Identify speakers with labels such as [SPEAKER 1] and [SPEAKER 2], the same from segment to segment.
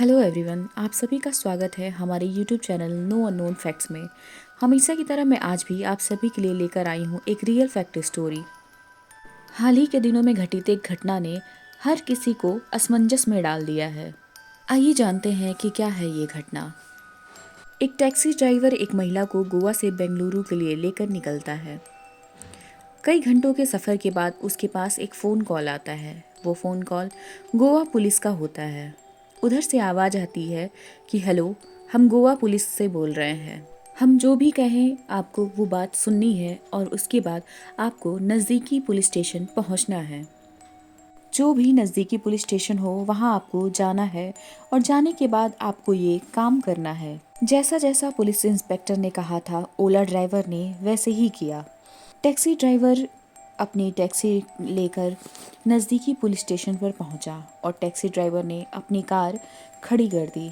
[SPEAKER 1] Hello everyone, आप सभी का स्वागत है हमारे YouTube channel no unknown facts में। हमेशा की तरह मैं आज भी आप सभी के लिए लेकर आई हूँ एक रियल फैक्ट स्टोरी। हाल ही के दिनों में घटित एक घटना ने हर किसी को असमंजस में डाल दिया है। आइए जानते हैं कि क्या है ये घटना। एक टैक्सी ड्राइवर एक महिला को गोवा से बेंगलुरु के लिए लेकर निकलता है। कई घंटों के सफ़र के बाद उसके पास एक फ़ोन कॉल आता है। वो फ़ोन कॉल गोवा पुलिस का होता है। उधर से आवाज़ आती है कि हेलो, हम गोवा पुलिस से बोल रहे हैं। हम जो भी कहें आपको वो बात सुननी है और उसके बाद आपको नज़दीकी पुलिस स्टेशन पहुंचना है। जो भी नज़दीकी पुलिस स्टेशन हो वहां आपको जाना है और जाने के बाद आपको ये काम करना है। जैसा जैसा पुलिस इंस्पेक्टर ने कहा था, ओला ड्राइवर ने वैसे ही किया। टैक्सी ड्राइवर अपनी टैक्सी लेकर नज़दीकी पुलिस स्टेशन पर पहुंचा और टैक्सी ड्राइवर ने अपनी कार खड़ी कर दी।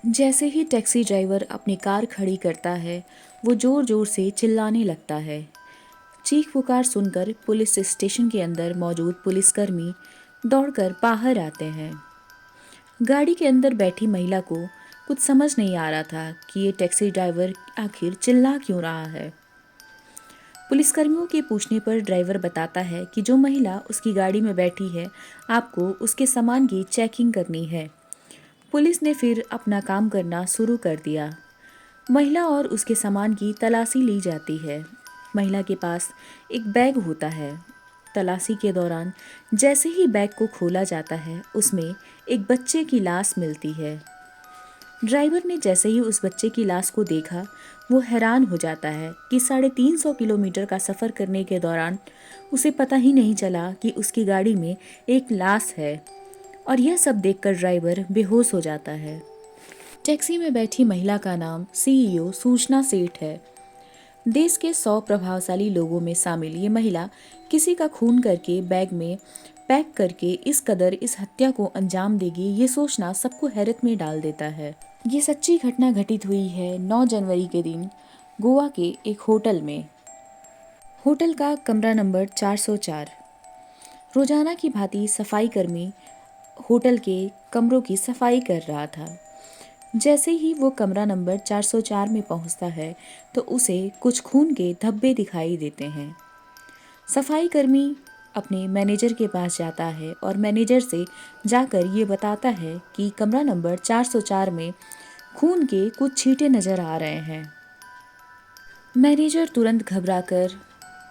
[SPEAKER 1] जैसे ही टैक्सी ड्राइवर अपनी कार खड़ी करता है, वो ज़ोर ज़ोर से चिल्लाने लगता है। चीख पुकार सुनकर पुलिस स्टेशन के अंदर मौजूद पुलिसकर्मी दौड़कर बाहर आते हैं। गाड़ी के अंदर बैठी महिला को कुछ समझ नहीं आ रहा था कि ये टैक्सी ड्राइवर आखिर चिल्ला क्यों रहा है। पुलिसकर्मियों के पूछने पर ड्राइवर बताता है कि जो महिला उसकी गाड़ी में बैठी है, आपको उसके सामान की चेकिंग करनी है। पुलिस ने फिर अपना काम करना शुरू कर दिया। महिला और उसके सामान की तलाशी ली जाती है। महिला के पास एक बैग होता है। तलाशी के दौरान जैसे ही बैग को खोला जाता है, उसमें एक बच्चे की लाश मिलती है। ड्राइवर ने जैसे ही उस बच्चे की लाश को देखा, वो हैरान हो जाता है कि 350 किलोमीटर का सफ़र करने के दौरान उसे पता ही नहीं चला कि उसकी गाड़ी में एक लाश है। और यह सब देखकर ड्राइवर बेहोश हो जाता है। टैक्सी में बैठी महिला का नाम सीईओ सूचना सेठ है। देश के 100 प्रभावशाली लोगों में शामिल ये महिला किसी का खून करके बैग में पैक करके इस कदर इस हत्या को अंजाम देगी, ये सोचना सबको हैरत में डाल देता है। ये सच्ची घटना घटित हुई है 9 जनवरी के दिन गोवा के एक होटल में। होटल का कमरा नंबर 404। रोजाना की भांति सफाई कर्मी होटल के कमरों की सफाई कर रहा था। जैसे ही वो कमरा नंबर 404 में पहुंचता है, तो उसे कुछ खून के धब्बे दिखाई देते हैं। सफाई कर्मी अपने मैनेजर के पास जाता है और मैनेजर से जाकर ये बताता है कि कमरा नंबर 404 में खून के कुछ छींटे नज़र आ रहे हैं। मैनेजर तुरंत घबराकर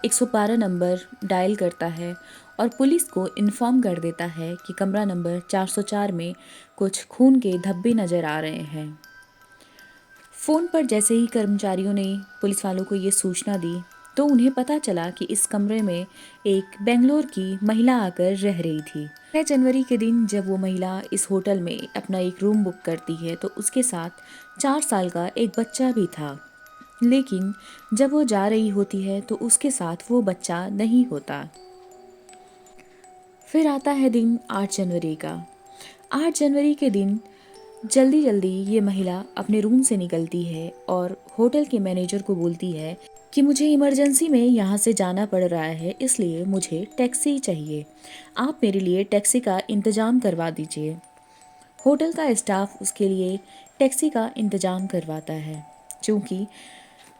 [SPEAKER 1] 112 नंबर डायल करता है और पुलिस को इन्फॉर्म कर देता है कि कमरा नंबर 404 में कुछ खून के धब्बे नज़र आ रहे हैं। फ़ोन पर जैसे ही कर्मचारियों ने पुलिस वालों को ये सूचना दी, तो उन्हें पता चला कि इस कमरे में एक बेंगलोर की महिला आकर रह रही थी। 6 जनवरी के दिन जब वो महिला इस होटल में अपना एक रूम बुक करती है, तो उसके साथ 4 साल का एक बच्चा भी था। लेकिन जब वो जा रही होती है तो उसके साथ वो बच्चा नहीं होता। फिर आता है दिन 8 जनवरी का। 8 जनवरी के दिन जल्दी जल्दी ये महिला अपने रूम से निकलती है और होटल के मैनेजर को बोलती है कि मुझे इमरजेंसी में यहाँ से जाना पड़ रहा है, इसलिए मुझे टैक्सी चाहिए। आप मेरे लिए टैक्सी का इंतज़ाम करवा दीजिए। होटल का स्टाफ उसके लिए टैक्सी का इंतज़ाम करवाता है। क्योंकि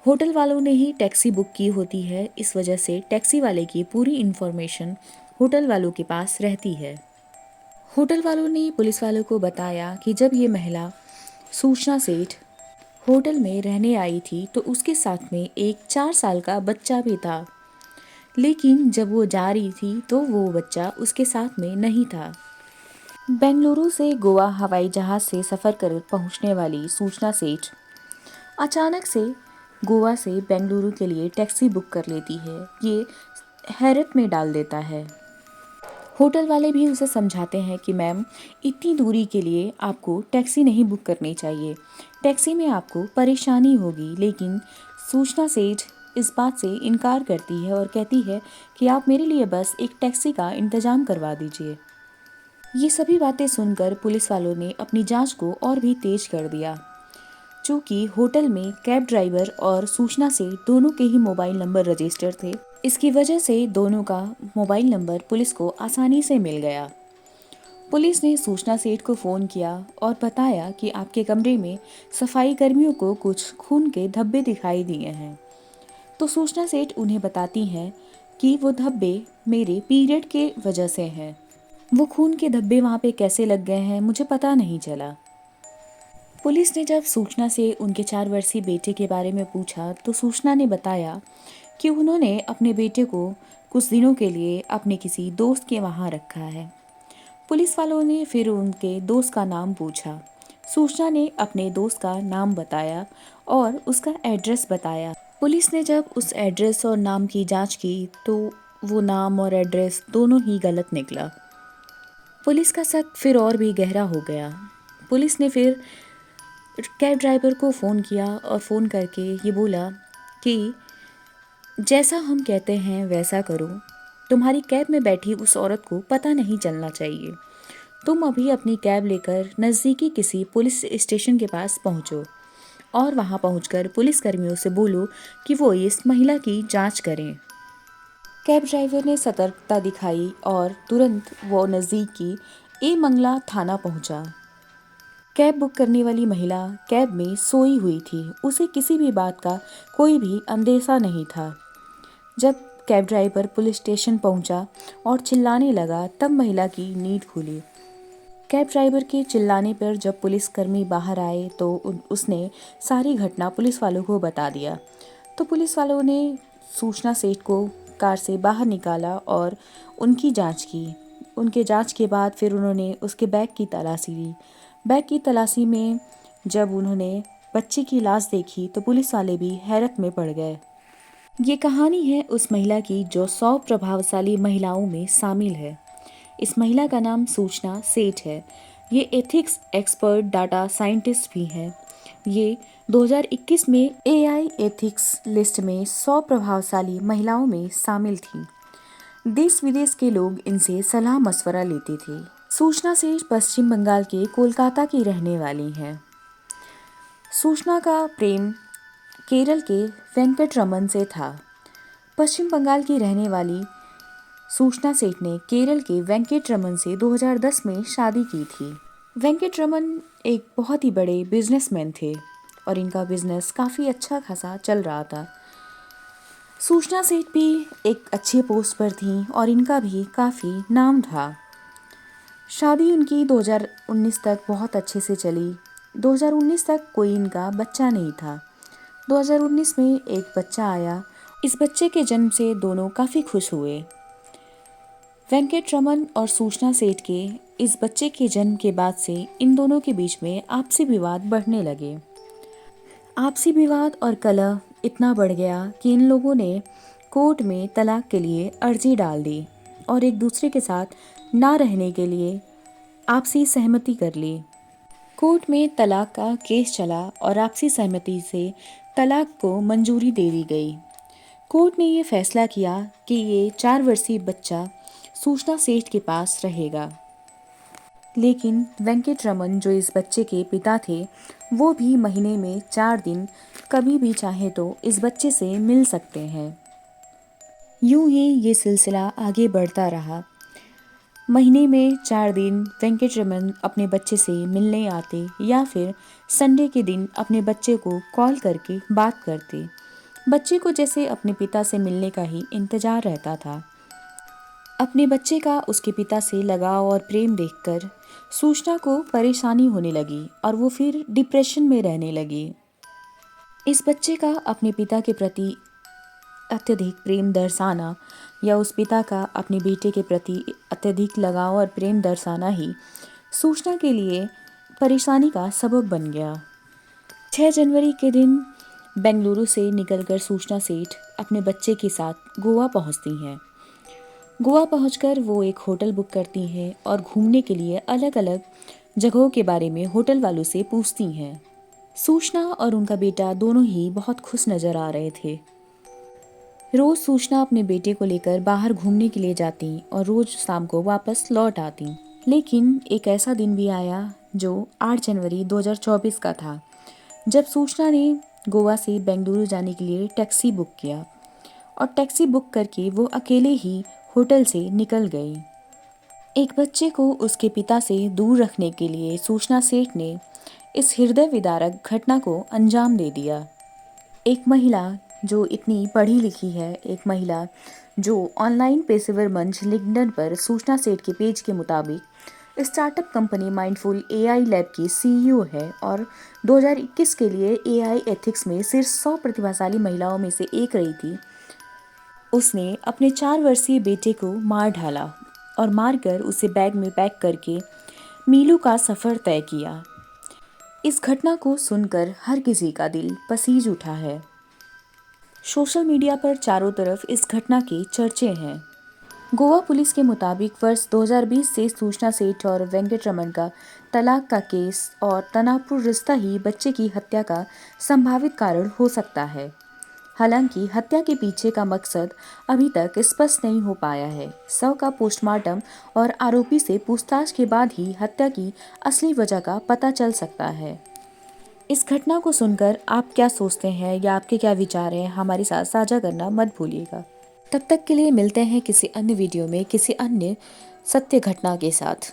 [SPEAKER 1] होटल वालों ने ही टैक्सी बुक की होती है, इस वजह से टैक्सी वाले की पूरी इन्फॉर्मेशन होटल वालों के पास रहती है। होटल वालों ने पुलिस वालों को बताया कि जब ये महिला सूचना सेठ होटल में रहने आई थी, तो उसके साथ में एक 4 साल का बच्चा भी था। लेकिन जब वो जा रही थी तो वो बच्चा उसके साथ में नहीं था। बेंगलुरु से गोवा हवाई जहाज़ से सफ़र कर पहुंचने वाली सूचना सेठ अचानक से गोवा से बेंगलुरु के लिए टैक्सी बुक कर लेती है। ये हैरत में डाल देता है। होटल वाले भी उसे समझाते हैं कि मैम, इतनी दूरी के लिए आपको टैक्सी नहीं बुक करनी चाहिए, टैक्सी में आपको परेशानी होगी। लेकिन सूचना सेठ इस बात से इनकार करती है और कहती है कि आप मेरे लिए बस एक टैक्सी का इंतज़ाम करवा दीजिए। ये सभी बातें सुनकर पुलिस वालों ने अपनी जांच को और भी तेज कर दिया। चूँकि होटल में कैब ड्राइवर और सूचना से दोनों के ही मोबाइल नंबर रजिस्टर थे, इसकी वजह से दोनों का मोबाइल नंबर पुलिस को आसानी से मिल गया। पुलिस ने सूचना सेठ को फ़ोन किया और बताया कि आपके कमरे में सफाई कर्मियों को कुछ खून के धब्बे दिखाई दिए हैं। तो सूचना सेठ उन्हें बताती हैं कि वो धब्बे मेरे पीरियड के वजह से हैं। वो खून के धब्बे वहाँ पे कैसे लग गए हैं मुझे पता नहीं चला। पुलिस ने जब सूचना से उनके 4 वर्षीय बेटे के बारे में पूछा तो सूचना ने बताया कि उन्होंने अपने बेटे को कुछ दिनों के लिए अपने किसी दोस्त के वहाँ रखा है। पुलिस वालों ने फिर उनके दोस्त का नाम पूछा। सूचना ने अपने दोस्त का नाम बताया और उसका एड्रेस बताया। पुलिस ने जब उस एड्रेस और नाम की जांच की तो वो नाम और एड्रेस दोनों ही गलत निकला। पुलिस का शक फिर और भी गहरा हो गया। पुलिस ने फिर कैब ड्राइवर को फ़ोन किया और फ़ोन करके ये बोला कि जैसा हम कहते हैं वैसा करो। तुम्हारी कैब में बैठी उस औरत को पता नहीं चलना चाहिए। तुम अभी अपनी कैब लेकर नज़दीकी किसी पुलिस स्टेशन के पास पहुंचो और वहां पहुंचकर पुलिसकर्मियों से बोलो कि वो इस महिला की जांच करें। कैब ड्राइवर ने सतर्कता दिखाई और तुरंत वो नज़दीकी ए मंगला थाना पहुंचा। कैब बुक करने वाली महिला कैब में सोई हुई थी। उसे किसी भी बात का कोई भी अंदेशा नहीं था। जब कैब ड्राइवर पुलिस स्टेशन पहुंचा और चिल्लाने लगा तब महिला की नींद खुली। कैब ड्राइवर के चिल्लाने पर जब पुलिसकर्मी बाहर आए तो उसने सारी घटना पुलिस वालों को बता दिया। तो पुलिस वालों ने सूचना सेठ को कार से बाहर निकाला और उनकी जांच की। उनके जांच के बाद फिर उन्होंने उसके बैग की तलाशी ली। बैग की तलाशी में जब उन्होंने बच्चे की लाश देखी तो पुलिस वाले भी हैरत में पड़ गए। ये कहानी है उस महिला की जो 100 प्रभावशाली महिलाओं में शामिल है। इस महिला का नाम सूचना सेठ है। ये एथिक्स एक्सपर्ट डाटा साइंटिस्ट भी हैं। ये 2021 में एआई एथिक्स लिस्ट में 100 प्रभावशाली महिलाओं में शामिल थी। देश विदेश के लोग इनसे सलाह मशवरा लेते थे। सूचना सेठ पश्चिम बंगाल के कोलकाता की रहने वाली हैं। सूचना का प्रेम केरल के वेंकटरमन से था। पश्चिम बंगाल की रहने वाली सूचना सेठ ने केरल के वेंकटरमन से 2010 में शादी की थी। वेंकटरमन एक बहुत ही बड़े बिजनेसमैन थे और इनका बिजनेस काफ़ी अच्छा खासा चल रहा था। सूचना सेठ भी एक अच्छे पोस्ट पर थी और इनका भी काफ़ी नाम था। शादी उनकी 2019 तक बहुत अच्छे से चली। 2019 तक कोई इनका बच्चा नहीं था। 2019 में एक बच्चा आया। इस बच्चे के जन्म से दोनों काफ़ी खुश हुए। वेंकटरमन और सूचना सेठ के इस बच्चे के जन्म के बाद से इन दोनों के बीच में आपसी विवाद बढ़ने लगे। आपसी विवाद और कलह इतना बढ़ गया कि इन लोगों ने कोर्ट में तलाक के लिए अर्जी डाल दी और एक दूसरे के साथ ना रहने के लिए आपसी सहमति कर ली। कोर्ट में तलाक का केस चला और आपसी सहमति से तलाक को मंजूरी दे दी गई। कोर्ट ने ये फैसला किया कि ये 4 वर्षीय बच्चा सूचना सेठ के पास रहेगा। लेकिन वेंकटरमन जो इस बच्चे के पिता थे वो भी महीने में 4 दिन कभी भी चाहे तो इस बच्चे से मिल सकते हैं। यूं ही ये सिलसिला आगे बढ़ता रहा। महीने में 4 दिन वेंकटरमन अपने बच्चे से मिलने आते या फिर संडे के दिन अपने बच्चे को कॉल करके बात करते। बच्चे को जैसे अपने पिता से मिलने का ही इंतजार रहता था। अपने बच्चे का उसके पिता से लगाव और प्रेम देखकर सूचना को परेशानी होने लगी और वो फिर डिप्रेशन में रहने लगी। इस बच्चे का अपने पिता के प्रति अत्यधिक प्रेम दर्शाना या उस पिता का अपने बेटे के प्रति अत्यधिक लगाव और प्रेम दर्शाना ही सूचना के लिए परेशानी का सबब बन गया। 6 जनवरी के दिन बेंगलुरु से निकलकर सूचना सेठ अपने बच्चे के साथ गोवा पहुंचती हैं। गोवा पहुंचकर वो एक होटल बुक करती हैं और घूमने के लिए अलग अलग जगहों के बारे में होटल वालों से पूछती हैं। सूचना और उनका बेटा दोनों ही बहुत खुश नज़र आ रहे थे। रोज़ सूचना अपने बेटे को लेकर बाहर घूमने के लिए जाती और रोज़ शाम को वापस लौट आती। लेकिन एक ऐसा दिन भी आया जो 8 जनवरी 2024 का था, जब सूचना ने गोवा से बेंगलुरु जाने के लिए टैक्सी बुक किया और टैक्सी बुक करके वो अकेले ही होटल से निकल गई। एक बच्चे को उसके पिता से दूर रखने के लिए सूचना सेठ ने इस हृदय विदारक घटना को अंजाम दे दिया। एक महिला जो इतनी पढ़ी लिखी है, एक महिला जो ऑनलाइन पेशेवर मंच लिंक्डइन पर सूचना सेठ के पेज के मुताबिक startup company mindful AI lab की सीईओ है और 2021 के लिए एआई एथिक्स में शीर्ष 100 प्रतिभाशाली महिलाओं में से एक रही थी, उसने अपने 4 वर्षीय बेटे को मार डाला और मारकर उसे बैग में पैक करके मीलों का सफ़र तय किया। इस घटना को सुनकर हर किसी का दिल पसीज उठा है। सोशल मीडिया पर चारों तरफ इस घटना के चर्चे हैं। गोवा पुलिस के मुताबिक वर्ष 2020 से सूचना सेठ और वेंकटरमन का तलाक का केस और तनावपूर्ण रिश्ता ही बच्चे की हत्या का संभावित कारण हो सकता है। हालांकि हत्या के पीछे का मकसद अभी तक स्पष्ट नहीं हो पाया है। शव का पोस्टमार्टम और आरोपी से पूछताछ के बाद ही हत्या की असली वजह का पता चल सकता है। इस घटना को सुनकर आप क्या सोचते हैं या आपके क्या विचार हैं, हमारे साथ साझा करना मत भूलिएगा। तब तक के लिए मिलते हैं किसी अन्य वीडियो में किसी अन्य सत्य घटना के साथ।